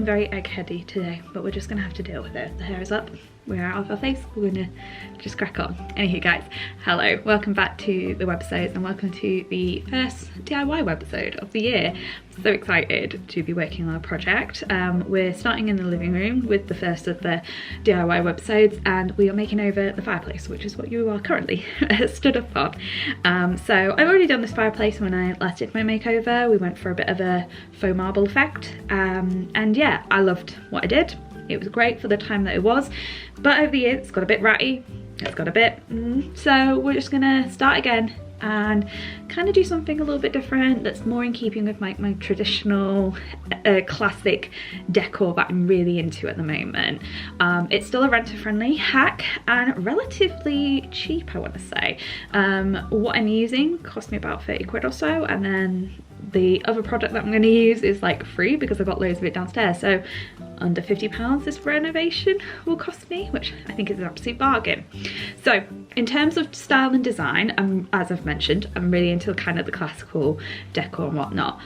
very eggheady today, but we're just gonna have to deal with it. The hair is up, we're out of our face, we're gonna just crack on. Anywho guys, hello, welcome back to the webisodes and welcome to the first DIY webisode of the year. I'm so excited to be working on a project. We're starting in the living room with the first of the DIY webisodes, and we are making over the fireplace, which is what you are currently stood up on. So I've already done this fireplace when I last did my makeover. We went for a bit of a faux marble effect, and yeah, I loved what I did. It was great for the time that it was, but over the years it's got a bit ratty, it's got a bit, so we're just gonna start again and kind of do something a little bit different that's more in keeping with my traditional classic decor that I'm really into at the moment. It's still a renter-friendly hack and relatively cheap, I want to say. What I'm using cost me about 30 quid or so, and then the other product that I'm going to use is like free because I've got loads of it downstairs. So under £50 this renovation will cost me, which I think is an absolute bargain. So in terms of style and design, as I've mentioned, I'm really into kind of the classical decor and whatnot.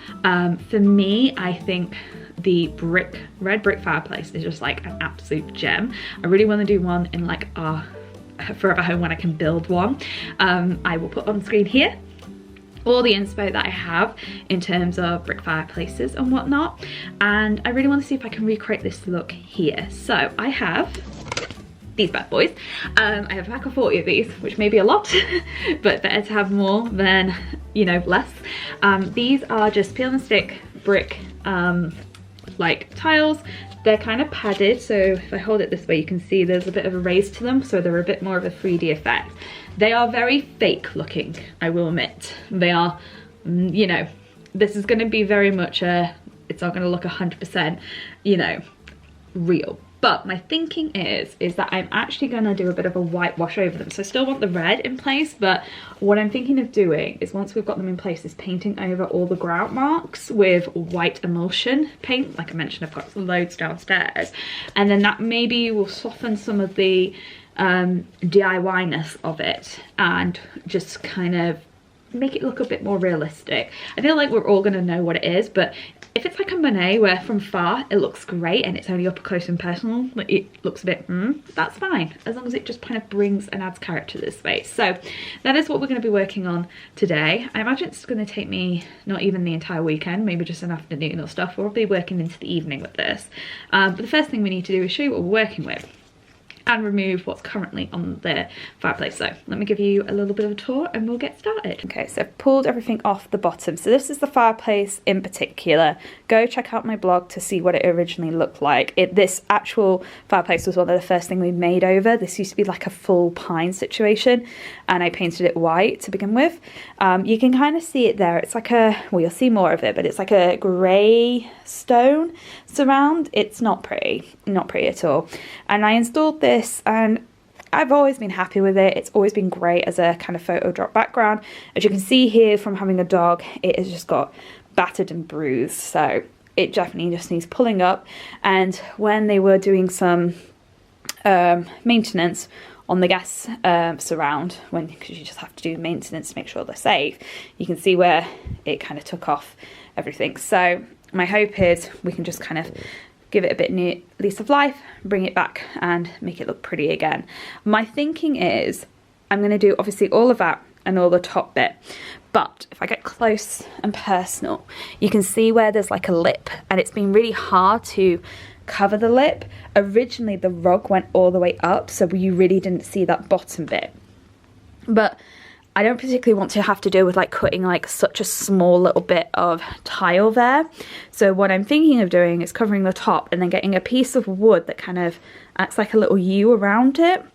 For me, I think the red brick fireplace is just like an absolute gem. I really want to do one in like our forever home when I can build one. I will put on screen here all the inspo that I have in terms of brick fireplaces and whatnot, and I really want to see if I can recreate this look here. So I have these bad boys. I have a pack of 40 of these, which may be a lot, but better to have more than, you know, less. These are just peel and stick brick like tiles. They're kind of padded, so if I hold it this way you can see there's a bit of a raise to them, so they're a bit more of a 3D effect. They are very fake looking, I will admit. They are, you know, this is going to be very much it's not going to look 100%, you know, real. But my thinking is that I'm actually going to do a bit of a whitewash over them. So I still want the red in place, but what I'm thinking of doing is once we've got them in place is painting over all the grout marks with white emulsion paint. Like I mentioned, I've got loads downstairs. And then that maybe will soften some of the DIY-ness of it and just kind of make it look a bit more realistic. I feel like we're all going to know what it is, but if it's like a Monet where from far it looks great and it's only up close and personal, like it looks a bit that's fine, as long as it just kind of brings and adds character to this space. So that is what we're going to be working on today. I imagine it's going to take me not even the entire weekend, maybe just an afternoon or stuff. We'll be working into the evening with this, but the first thing we need to do is show you what we're working with and remove what's currently on the fireplace. So let me give you a little bit of a tour and we'll get started. Okay, so I've pulled everything off the bottom. So this is the fireplace in particular. Go check out my blog to see what it originally looked like. This actual fireplace was one of the first things we made over. This used to be like a full pine situation and I painted it white to begin with. You can kind of see it there. It's like well, you'll see more of it, but it's like a grey stone surround. It's not pretty at all. And I installed this and I've always been happy with it. It's always been great as a kind of photo drop background. As you can see here from having a dog, it has just got battered and bruised, so it definitely just needs pulling up. And when they were doing some maintenance on the gas surround, because you just have to do maintenance to make sure they're safe, you can see where it kind of took off everything. So my hope is we can just kind of give it a bit new lease of life, bring it back and make it look pretty again. My thinking is I'm going to do obviously all of that and all the top bit, but if I get close and personal, you can see where there's like a lip, and it's been really hard to cover the lip. Originally the rug went all the way up, so you really didn't see that bottom bit, but I don't particularly want to have to deal with like cutting like such a small little bit of tile there. So what I'm thinking of doing is covering the top and then getting a piece of wood that kind of acts like a little U around it,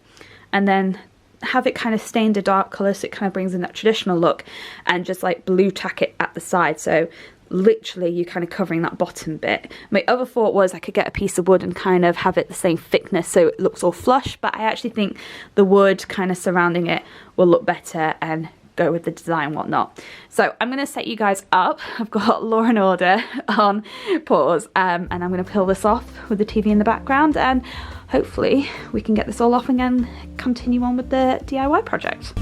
and then have it kind of stained a dark colour so it kind of brings in that traditional look, and just like blue tack it at the side. So literally you're kind of covering that bottom bit. My other thought was I could get a piece of wood and kind of have it the same thickness so it looks all flush, but I actually think the wood kind of surrounding it will look better and go with the design and whatnot. So I'm going to set you guys up. I've got Law and Order on pause, and I'm going to peel this off with the TV in the background, and hopefully we can get this all off and then continue on with the DIY project.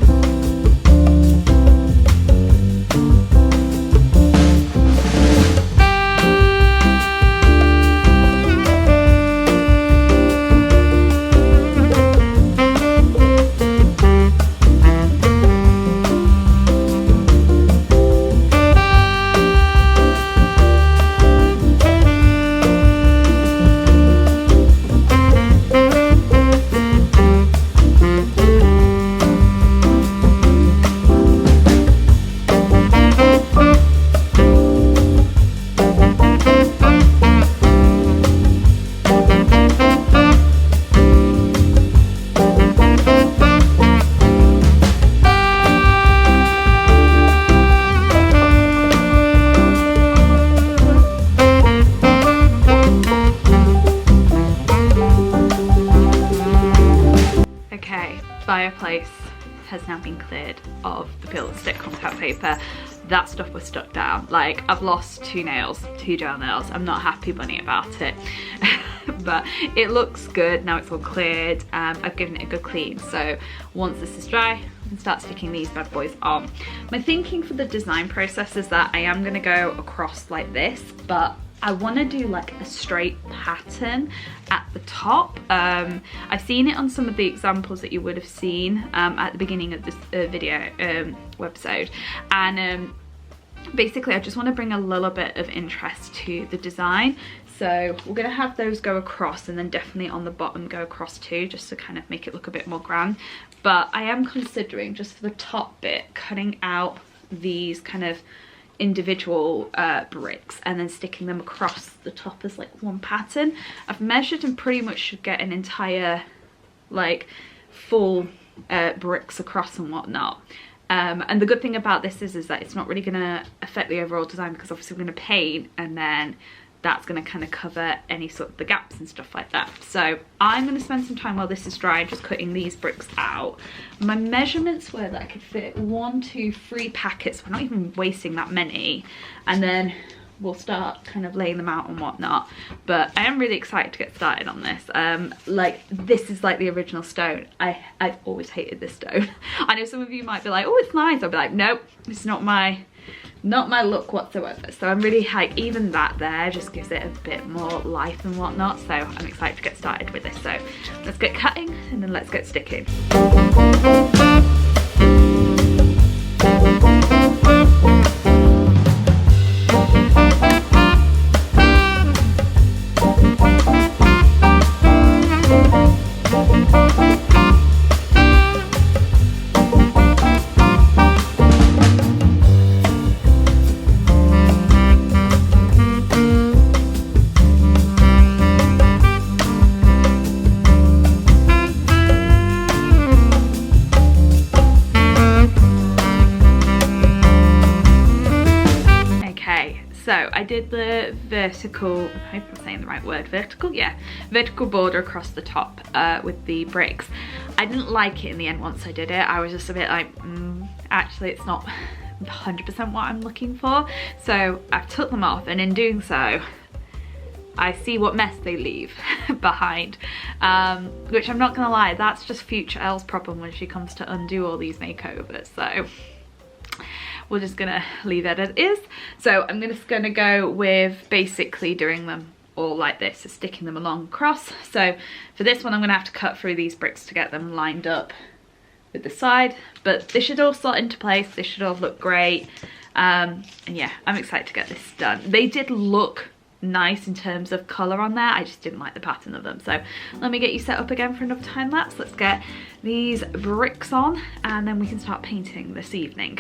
has now been cleared of the peel and stick contact paper. That stuff was stuck down. Like, I've lost 2 nails, 2 gel nails. I'm not happy bunny about it. But it looks good now. It's all cleared. I've given it a good clean, so once this is dry I can start sticking these bad boys on. My thinking for the design process is that I am going to go across like this, but I want to do like a straight pattern at the top. I've seen it on some of the examples that you would have seen at the beginning of this video website, and basically I just want to bring a little bit of interest to the design. So we're going to have those go across, and then definitely on the bottom go across too, just to kind of make it look a bit more grand. But I am considering, just for the top bit, cutting out these kind of individual bricks and then sticking them across the top as like one pattern. I've measured and pretty much should get an entire like full bricks across and whatnot. And the good thing about this is that it's not really going to affect the overall design, because obviously we're going to paint, and then that's going to kind of cover any sort of the gaps and stuff like that. So I'm going to spend some time while this is dry just cutting these bricks out. My measurements were that I could fit 1, 2, 3 packets. We're not even wasting that many, and then we'll start kind of laying them out and whatnot. But I am really excited to get started on this. Like, this is like the original stone. I've always hated this stone. I know some of you might be like, oh, it's nice. I'll be like, nope, it's not my look whatsoever. So I'm really like, even that there just gives it a bit more life and whatnot. So I'm excited to get started with this. So let's get cutting and then let's get sticking. So I did the vertical, I hope I'm saying the right word, vertical? Yeah, vertical border across the top with the bricks. I didn't like it in the end once I did it. I was just a bit like, actually it's not 100% what I'm looking for. So I've took them off, and in doing so, I see what mess they leave behind, which I'm not gonna lie, that's just future Elle's problem when she comes to undo all these makeovers. So we're just gonna leave it as is. So I'm just gonna go with basically doing them all like this, so sticking them along across. So for this one I'm gonna have to cut through these bricks to get them lined up with the side, but this should all slot into place. This should all look great. And yeah, I'm excited to get this done. They did look nice in terms of colour on there, I just didn't like the pattern of them. So let me get you set up again for another time lapse. Let's get these bricks on, and then we can start painting this evening.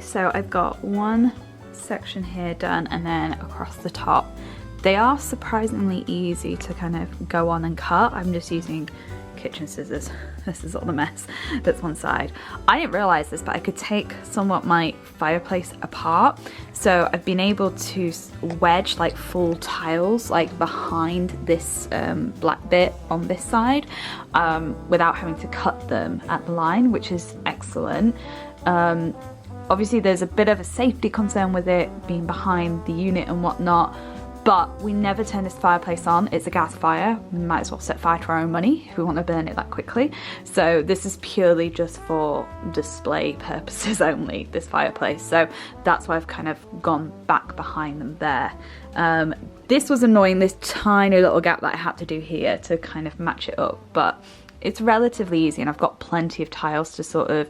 So I've got one section here done, and then across the top. They are surprisingly easy to kind of go on and cut. I'm just using kitchen scissors. This is all the mess that's one side. I didn't realize this, but I could take somewhat my fireplace apart. So I've been able to wedge like full tiles like behind this black bit on this side without having to cut them at the line, which is excellent. Obviously there's a bit of a safety concern with it being behind the unit and whatnot, but we never turn this fireplace on. It's a gas fire. We might as well set fire to our own money if we want to burn it that quickly. So this is purely just for display purposes only, this fireplace. So that's why I've kind of gone back behind them there. This was annoying, this tiny little gap that I had to do here to kind of match it up, but it's relatively easy, and I've got plenty of tiles to sort of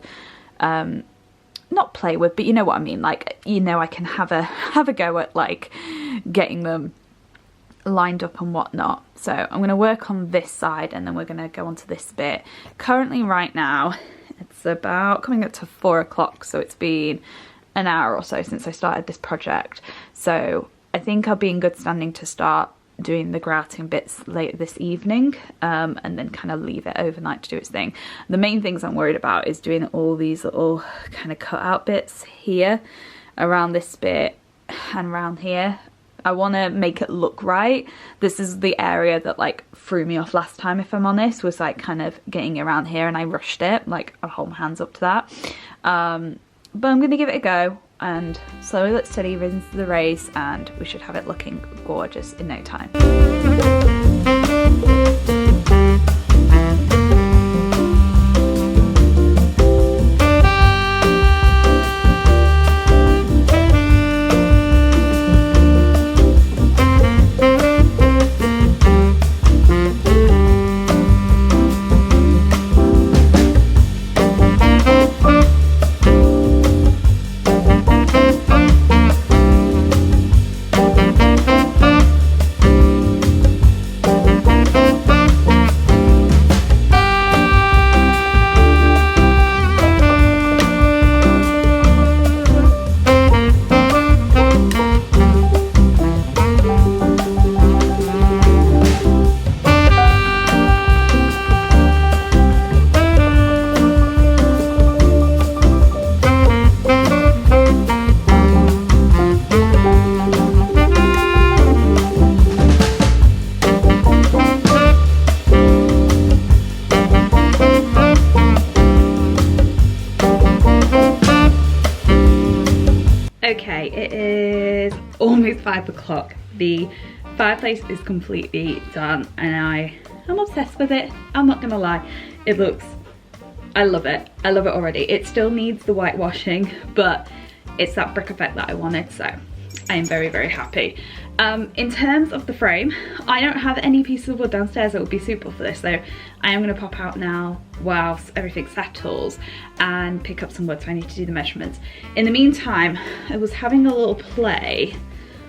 not play with, but you know what I mean, like, you know, I can have a go at like getting them lined up and whatnot. So I'm going to work on this side, and then we're going to go on to this bit. Currently right now it's about coming up to 4 o'clock, so it's been an hour or so since I started this project, so I think I'll be in good standing to start doing the grouting bits later this evening, and then kind of leave it overnight to do its thing. The main things I'm worried about is doing all these little kind of cut out bits here around this bit and around here. I want to make it look right. This is the area that like threw me off last time, if I'm honest, was like kind of getting around here, and I rushed it. Like, I'll hold my hands up to that. But I'm going to give it a go, and slowly but steady wins the race, and we should have it looking gorgeous in no time. Okay, it is almost 5 o'clock. The fireplace is completely done, and I'm obsessed with it. I'm not gonna lie. It looks, I love it. I love it already. It still needs the whitewashing, but it's that brick effect that I wanted, so I am very, very happy. In terms of the frame, I don't have any pieces of wood downstairs that would be suitable for this, so I am going to pop out now whilst everything settles and pick up some wood, so I need to do the measurements. In the meantime, I was having a little play.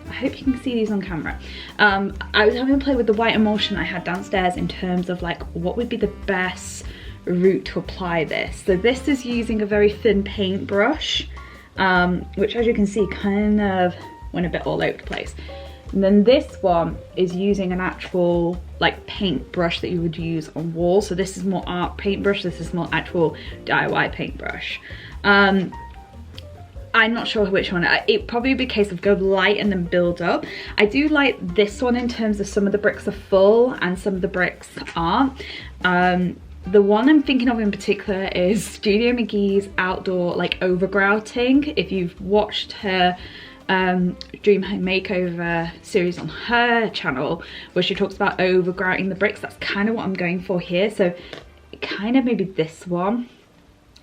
I hope you can see these on camera. I was having a play with the white emulsion I had downstairs in terms of like what would be the best route to apply this. So this is using a very thin paintbrush, which as you can see kind of went a bit all over the place. And then this one is using an actual like paintbrush that you would use on walls. So this is more art paintbrush, this is more actual DIY paintbrush. I'm not sure which one. It probably be a case of go light and then build up. I do like this one in terms of some of the bricks are full and some of the bricks aren't. The one I'm thinking of in particular is Studio McGee's outdoor like over grouting. If you've watched her Dream Home Makeover series on her channel where she talks about over grouting the bricks, that's kind of what I'm going for here. So kind of maybe this one.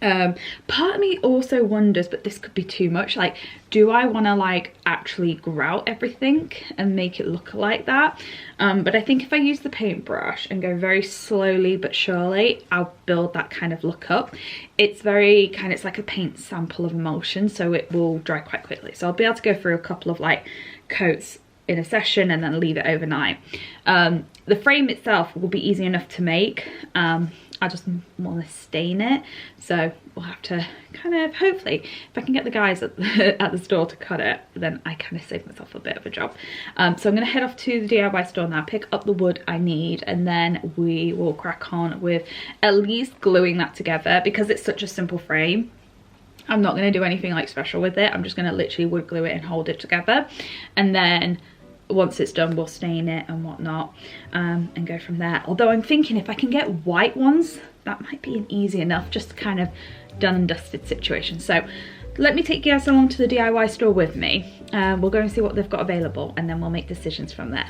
Part of me also wonders, but this could be too much, like do I want to like actually grout everything and make it look like that? But I think if I use the paintbrush and go very slowly but surely, I'll build that kind of look up. It's very kind of, it's like a paint sample of emulsion, so it will dry quite quickly, so I'll be able to go through a couple of like coats in a session and then leave it overnight. The frame itself will be easy enough to make. I just want to stain it, so we'll have to kind of, hopefully if I can get the guys at the store to cut it, then I kind of save myself a bit of a job. So I'm going to head off to the DIY store now, pick up the wood I need, and then we will crack on with at least gluing that together. Because it's such a simple frame, I'm not going to do anything like special with it. I'm just going to literally wood glue it and hold it together, and then once it's done we'll stain it and whatnot, and go from there. Although I'm thinking if I can get white ones, that might be an easy enough, just kind of done and dusted situation. So let me take you guys along to the DIY store with me. We'll go and see what they've got available, and then we'll make decisions from there.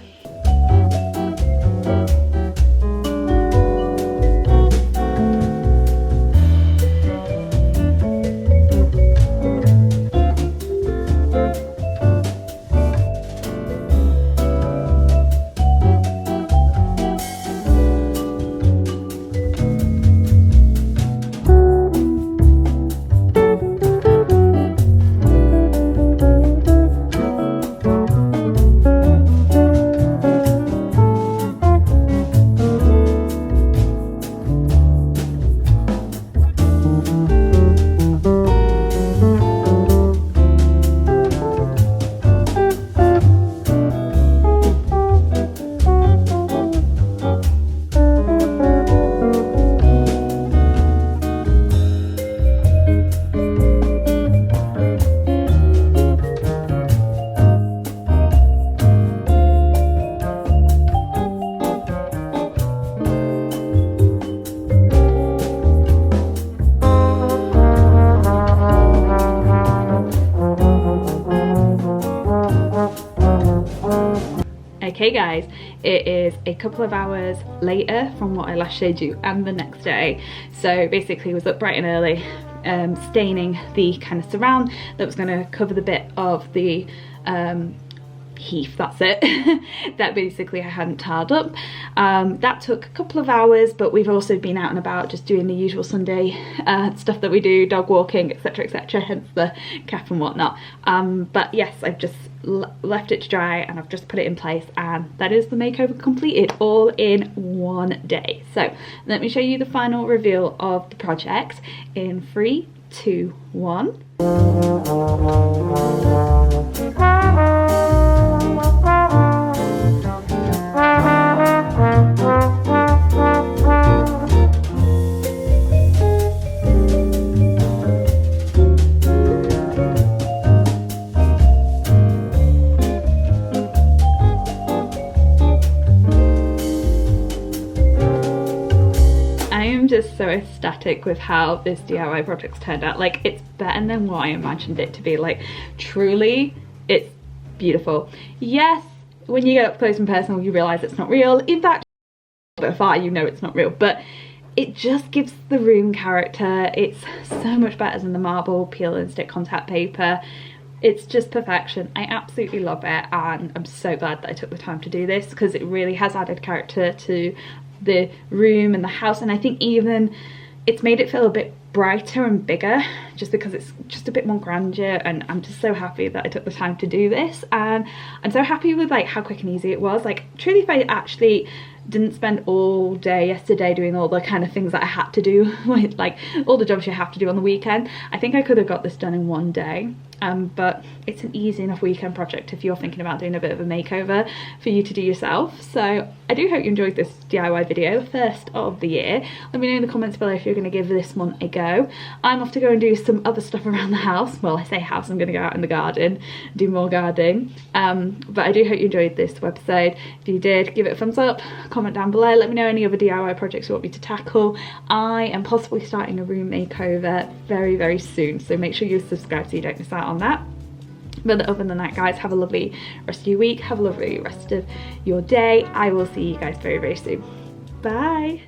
Okay guys, it is a couple of hours later from what I last showed you and the next day. So basically I was up bright and early, staining the kind of surround that was going to cover the bit of the heath, that's it, that basically I hadn't tiled up. That took a couple of hours, but we've also been out and about just doing the usual Sunday stuff that we do, dog walking, etc, etc, hence the cap and whatnot. But yes, I've just left it to dry and I've just put it in place, and that is the makeover completed, all in one day. So let me show you the final reveal of the project in 3, 2, 1. Just so ecstatic with how this DIY project's turned out. Like, it's better than what I imagined it to be. Like, truly, it's beautiful. Yes, when you get up close and personal you realise it's not real. In fact, by far you know it's not real, but it just gives the room character. It's so much better than the marble peel and stick contact paper. It's just perfection. I absolutely love it, and I'm so glad that I took the time to do this, because it really has added character to the room and the house, and I think even it's made it feel a bit brighter and bigger, just because it's just a bit more grandeur. And I'm just so happy that I took the time to do this, and I'm so happy with like how quick and easy it was. Like, truly, if I actually didn't spend all day yesterday doing all the kind of things that I had to do, with like all the jobs you have to do on the weekend, I think I could have got this done in one day. But it's an easy enough weekend project if you're thinking about doing a bit of a makeover for you to do yourself. So I do hope you enjoyed this DIY video, the first of the year. Let me know in the comments below if you're going to give this one a go. I'm off to go and do some other stuff around the house. Well, I say house, I'm going to go out in the garden, do more gardening. But I do hope you enjoyed this website. If you did, give it a thumbs up, comment down below, let me know any other DIY projects you want me to tackle. I am possibly starting a room makeover very, very soon, so make sure you subscribe so you don't miss out on that. But other than that, guys, have a lovely rest of your week, have a lovely rest of your day. I will see you guys very, very soon. Bye.